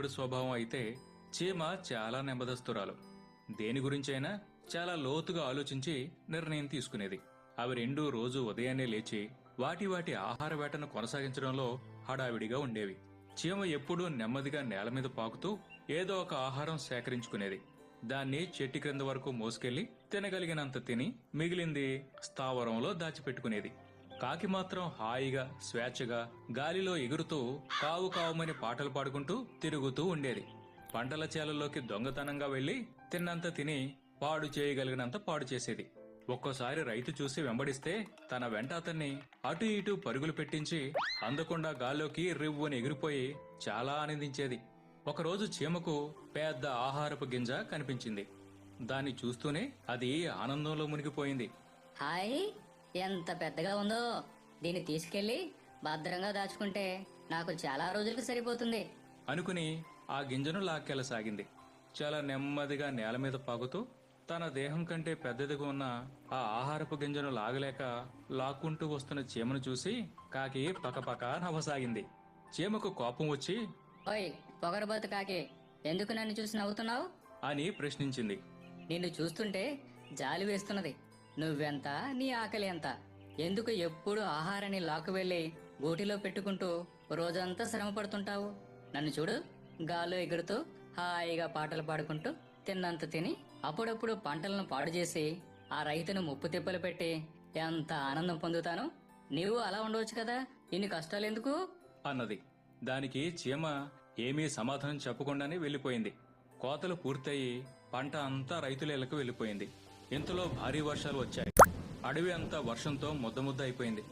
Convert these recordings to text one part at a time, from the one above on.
దూకుడు స్వభావం అయితే చీమ చాలా నెమ్మదస్తురాలు. దేని గురించైనా చాలా లోతుగా ఆలోచించి నిర్ణయం తీసుకునేది. అవి రెండూ రోజు ఉదయాన్నే లేచి వాటి వాటి ఆహార వేటను కొనసాగించడంలో హడావిడిగా ఉండేవి. చీమ ఎప్పుడూ నెమ్మదిగా నేల మీద పాకుతూ ఏదో ఒక ఆహారం సేకరించుకునేది. దాన్ని చెట్టు క్రింద వరకు మోసుకెళ్లి తినగలిగినంత తిని మిగిలింది స్థావరంలో దాచిపెట్టుకునేది. కాకి మాత్రం హాయిగా స్వేచ్ఛగా గాలిలో ఎగురుతూ కావు కావుమని పాటలు పాడుకుంటూ తిరుగుతూ ఉండేది. పంటల చేలల్లోకి దొంగతనంగా వెళ్లి తిన్నంత తిని పాడు చేయగలిగినంత పాడు చేసేది. ఒక్కోసారి రైతు చూసి వెంబడిస్తే తన వెంట అతన్ని అటు ఇటు పరుగులు పెట్టించి అందకుండా గాల్లోకి రివ్వుని ఎగిరిపోయి చాలా ఆనందించేది. ఒకరోజు చీమకు పెద్ద ఆహారపు గింజ కనిపించింది. దాన్ని చూస్తూనే అది ఆనందంలో మునిగిపోయింది. హాయ్, ఎంత పెద్దగా ఉందో! దీన్ని తీసుకెళ్లి భద్రంగా దాచుకుంటే నాకు చాలా రోజులకు సరిపోతుంది అనుకుని ఆ గింజను లాక్కెళ్ళసాగింది. చాలా నెమ్మదిగా నేల మీద పాకుతూ తన దేహం కంటే పెద్దదిగా ఉన్న ఆ ఆహారపు గింజను లాగలేక లాక్కుంటూ వస్తున్న చీమను చూసి కాకి పకపక నవ్వసాగింది. చీమకు కోపం వచ్చి ఓయ్ పొగరబోతు కాకి, ఎందుకు నన్ను చూసి నవ్వుతున్నావు అని ప్రశ్నించింది. నిన్ను చూస్తుంటే జాలి వేస్తున్నది. నువ్వెంత, నీ ఆకలి ఎంత? ఎందుకు ఎప్పుడు ఆహారాన్ని లాక్కు వెళ్లి గూటిలో పెట్టుకుంటూ రోజంతా శ్రమ పడుతుంటావు? నన్ను చూడు, గాల్లో ఎగురుతూ హాయిగా పాటలు పాడుకుంటూ తిన్నంత తిని అప్పుడప్పుడు పంటలను పాడు చేసి ఆ రైతును ముప్పు తిప్పలు పెట్టి ఎంత ఆనందం పొందుతాను. నీవు అలా ఉండవచ్చు కదా, ఇన్ని కష్టాలెందుకు అన్నది. దానికి చీమ ఏమీ సమాధానం చెప్పకుండానే వెళ్లిపోయింది. కోతలు పూర్తయి పంట అంతా రైతులేళ్లకు వెళ్లిపోయింది. ఇంతలో భారీ వర్షాలు వచ్చాయి. అడవి అంతా వర్షంతో ముద్ద అయిపోయింది.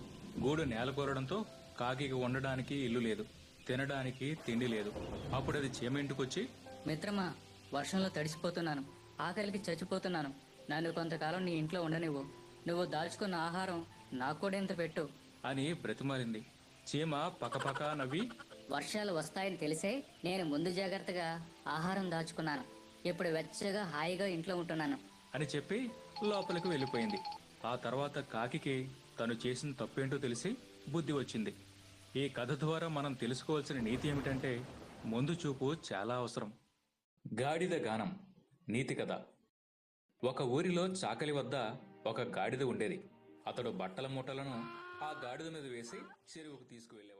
గూడు నేలకూరడంతో కాకికి ఉండడానికి ఇల్లు లేదు, తినడానికి తిండి లేదు. అప్పుడది చీమ ఇంటికొచ్చి, మిత్రమా, వర్షంలో తడిసిపోతున్నాను, ఆకలికి చచ్చిపోతున్నాను. నన్ను కొంతకాలం నీ ఇంట్లో ఉండనివ్వు. నువ్వు దాల్చుకున్న ఆహారం నాకు కూడా ఇంత పెట్టు అని బ్రతిమాలింది. చీమ పకపక నవ్వి, వర్షాలు వస్తాయని తెలిసే నేను ముందు జాగ్రత్తగా ఆహారం దాచుకున్నాను. ఇప్పుడు వెచ్చగా హాయిగా ఇంట్లో ఉంటున్నాను అని చెప్పి లోపలికి వెళ్లిపోయింది. ఆ తర్వాత కాకికి తను చేసిన తప్పేంటో తెలిసి బుద్ధి వచ్చింది. ఈ కథ ద్వారా మనం తెలుసుకోవాల్సిన నీతి ఏమిటంటే ముందు చూపు చాలా అవసరం. గాడిద గానం. నీతి కథ. ఒక ఊరిలో చాకలి వద్ద ఒక గాడిద ఉండేది. అతడు బట్టల మూటలను ఆ గాడిద మీద వేసి చెరువుకు తీసుకువెళ్ళేవాడు.